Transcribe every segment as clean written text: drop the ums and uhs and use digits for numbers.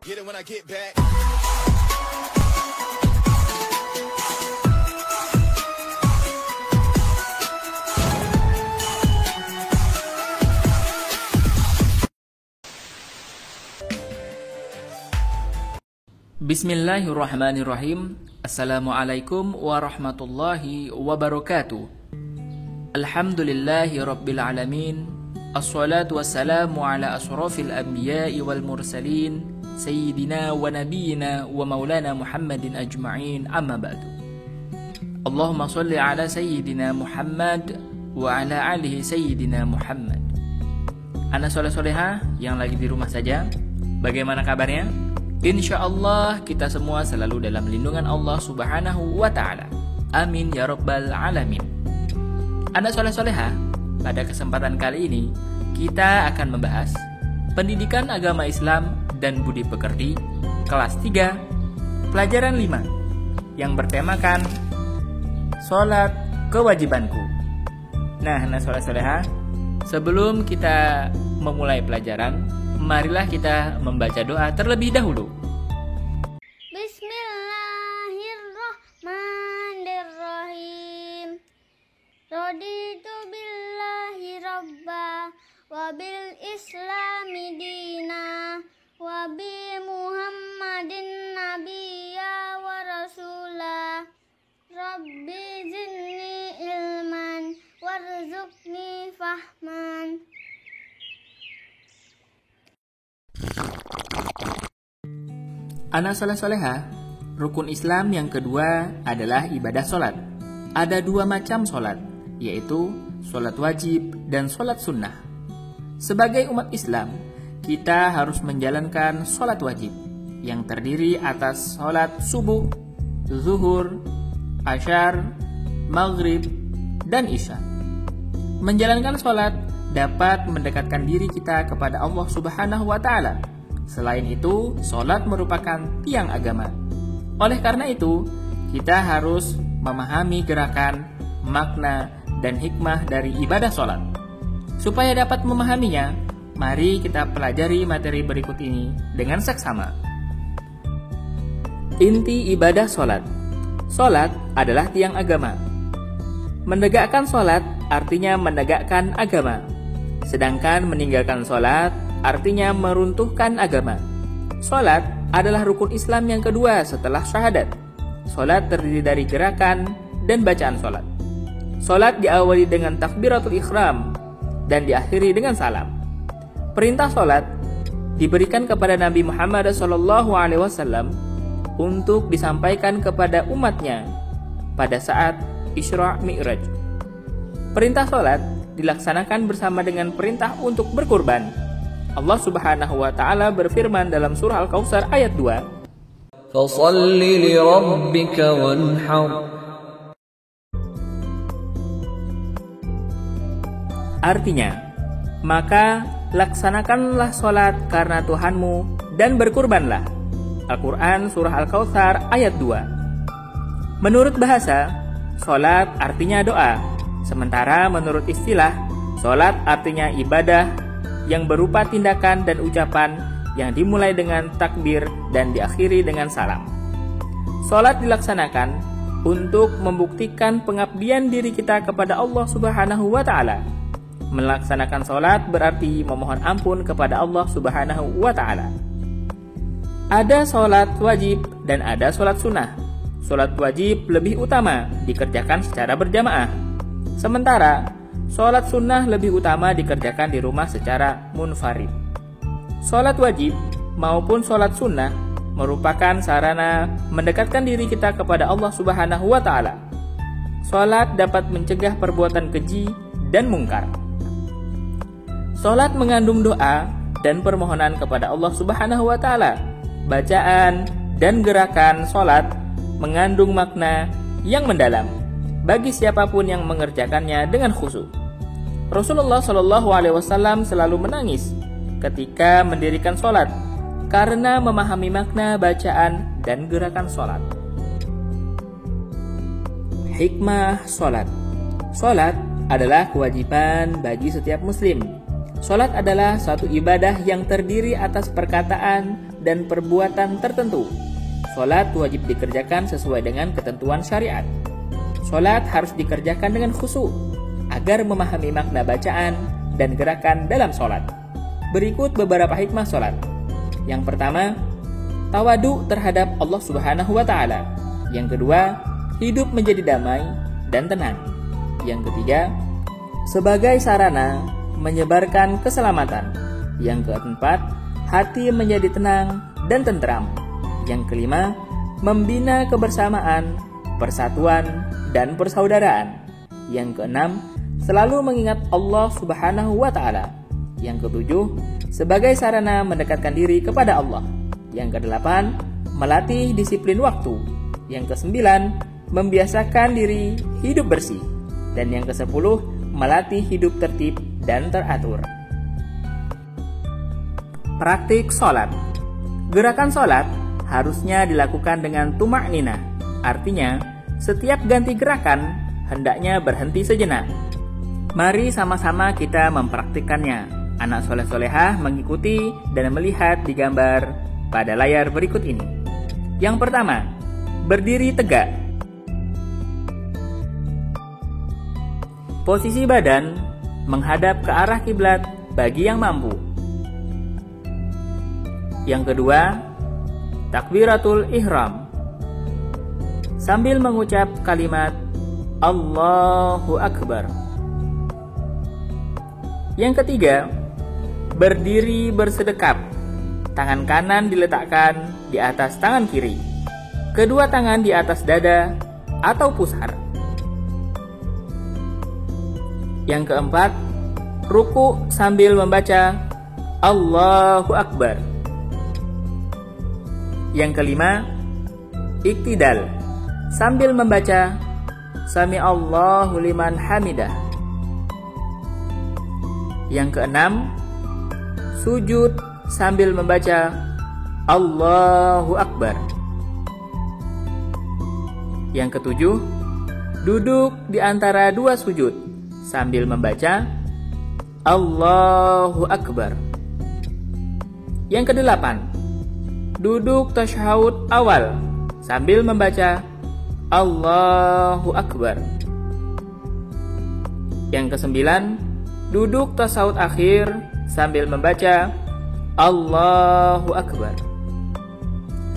Get it when I get back. Bismillahirrahmanirrahim. Assalamualaikum warahmatullahi wabarakatuh. Alhamdulillahi rabbil alamin. Assalatu wassalamu ala asrafil anbiya'i wal mursalin, sayyidina wa nabiyyina wa maulana Muhammadin ajma'in, amma ba'du. Allahumma salli ala sayyidina Muhammad wa ala alihi sayyidina Muhammad. Anak soleh-soleha yang lagi di rumah saja, bagaimana kabarnya? Insyaallah kita semua selalu dalam lindungan Allah Subhanahu wa ta'ala. Amin ya rabbal alamin. Anak soleh-soleha, pada kesempatan kali ini kita akan membahas pendidikan agama Islam dan budi pekerti kelas 3 pelajaran 5 yang bertemakan sholat kewajibanku. Nah, anak soleh-soleha, sebelum kita memulai pelajaran, marilah kita membaca doa terlebih dahulu. Bismillahirrahmanirrahim. Raditu billahi rabba wa bil islami dina wa bi Muhammadin nabiyya wa rasula. Rabbi zidni ilman warzuqni fahman. Anak soleh-soleha, rukun Islam yang kedua adalah ibadah sholat. Ada 2 macam sholat, yaitu sholat wajib dan sholat sunnah. Sebagai umat Islam, kita harus menjalankan sholat wajib yang terdiri atas sholat subuh, zuhur, asyar, maghrib, dan isya. Menjalankan sholat dapat mendekatkan diri kita kepada Allah Subhanahu wa ta'ala. Selain itu, sholat merupakan tiang agama. Oleh karena itu, kita harus memahami gerakan, makna, dan hikmah dari ibadah sholat. Supaya dapat memahaminya, mari kita pelajari materi berikut ini dengan seksama. Inti ibadah sholat. Sholat adalah tiang agama. Menegakkan sholat artinya menegakkan agama. Sedangkan meninggalkan sholat artinya meruntuhkan agama. Sholat adalah rukun Islam yang kedua setelah syahadat. Sholat terdiri dari gerakan dan bacaan sholat. Sholat diawali dengan takbiratul ihram dan diakhiri dengan salam. Perintah sholat diberikan kepada Nabi Muhammad SAW untuk disampaikan kepada umatnya pada saat Isra Mi'raj. Perintah sholat dilaksanakan bersama dengan perintah untuk berkurban. Allah Subhanahu wa ta'ala berfirman dalam surah Al-Kautsar ayat 2, Fasalli li rabbika wanhar. Artinya, maka laksanakanlah sholat karena Tuhanmu dan berkurbanlah. Al-Quran surah Al-Kautsar ayat 2. Menurut bahasa, sholat artinya doa. Sementara menurut istilah, sholat artinya ibadah yang berupa tindakan dan ucapan yang dimulai dengan takbir dan diakhiri dengan salam. Sholat dilaksanakan untuk membuktikan pengabdian diri kita kepada Allah Subhanahu wa ta'ala. Melaksanakan sholat berarti memohon ampun kepada Allah Subhanahu wa ta'ala. Ada sholat wajib dan ada sholat sunnah. Sholat wajib lebih utama dikerjakan secara berjamaah. Sementara sholat sunnah lebih utama dikerjakan di rumah secara munfarid. Sholat wajib maupun sholat sunnah merupakan sarana mendekatkan diri kita kepada Allah Subhanahu wa ta'ala. Sholat dapat mencegah perbuatan keji dan mungkar. Sholat mengandung doa dan permohonan kepada Allah Subhanahu wa ta'ala. Bacaan dan gerakan sholat mengandung makna yang mendalam bagi siapapun yang mengerjakannya dengan khusyuk. Rasulullah SAW selalu menangis ketika mendirikan sholat karena memahami makna bacaan dan gerakan sholat. Hikmah sholat. Sholat adalah kewajiban bagi setiap muslim. Sholat adalah suatu ibadah yang terdiri atas perkataan dan perbuatan tertentu. Sholat wajib dikerjakan sesuai dengan ketentuan syariat. Sholat harus dikerjakan dengan khusyuk agar memahami makna bacaan dan gerakan dalam sholat. Berikut beberapa hikmah sholat. Yang pertama, tawadu terhadap Allah Subhanahu wa Ta'ala. Yang kedua, hidup menjadi damai dan tenang. Yang ketiga, sebagai sarana menyebarkan keselamatan. Yang keempat, hati menjadi tenang dan tentram. Yang kelima, membina kebersamaan, persatuan, dan persaudaraan. Yang keenam, selalu mengingat Allah Subhanahu wa Ta'ala. Yang ketujuh, sebagai sarana mendekatkan diri kepada Allah. Yang kedelapan, melatih disiplin waktu. Yang kesembilan, membiasakan diri hidup bersih. Dan yang kesepuluh, melatih hidup tertib dan teratur. Praktik sholat. Gerakan sholat harusnya dilakukan dengan tuma'ninah. Artinya, setiap ganti gerakan hendaknya berhenti sejenak. Mari sama-sama kita mempraktikkannya. Anak soleh-solehah mengikuti dan melihat di gambar pada layar berikut ini. Yang pertama, berdiri tegak. Posisi badan menghadap ke arah kiblat bagi yang mampu. Yang kedua, takbiratul ihram. Sambil mengucap kalimat Allahu Akbar. Yang ketiga, berdiri bersedekap. Tangan kanan diletakkan di atas tangan kiri. Kedua tangan di atas dada atau pusar. Yang keempat, ruku sambil membaca Allahu Akbar. Yang kelima, iktidal sambil membaca Sami Allahu liman hamidah. Yang keenam, sujud sambil membaca Allahu Akbar. Yang ketujuh, duduk di antara dua sujud sambil membaca Allahu Akbar. Yang kedelapan, duduk tasyahud awal sambil membaca Allahu Akbar. Yang kesembilan, duduk tasyahud akhir sambil membaca Allahu Akbar.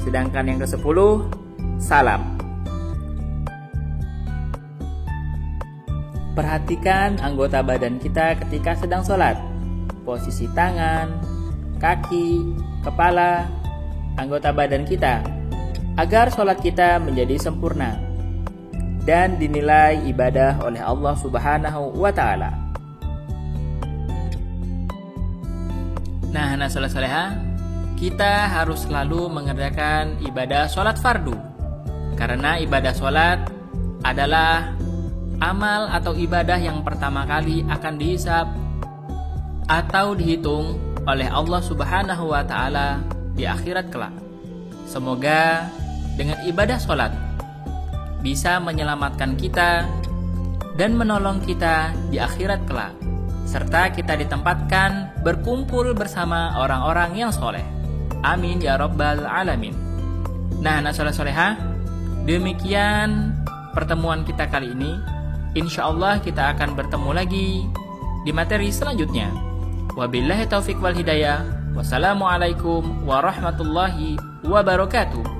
Sedangkan yang ke-10, salam. Perhatikan anggota badan kita ketika sedang sholat. Posisi tangan, kaki, kepala, anggota badan kita, agar sholat kita menjadi sempurna dan dinilai ibadah oleh Allah Subhanahu wa Ta'ala. Nah, anak soleh-soleha, kita harus selalu mengerjakan ibadah sholat fardu. Karena ibadah sholat adalah amal atau ibadah yang pertama kali akan dihisab atau dihitung oleh Allah Subhanahu wa Ta'ala di akhirat kelak. Semoga dengan ibadah sholat bisa menyelamatkan kita dan menolong kita di akhirat kelak, serta kita ditempatkan berkumpul bersama orang-orang yang soleh. Amin ya rabbal alamin. Nah, anak soleh-soleha, demikian pertemuan kita kali ini. Insya Allah kita akan bertemu lagi di materi selanjutnya. Wabillahi taufiq wal hidayah. Wassalamualaikum warahmatullahi wabarakatuh.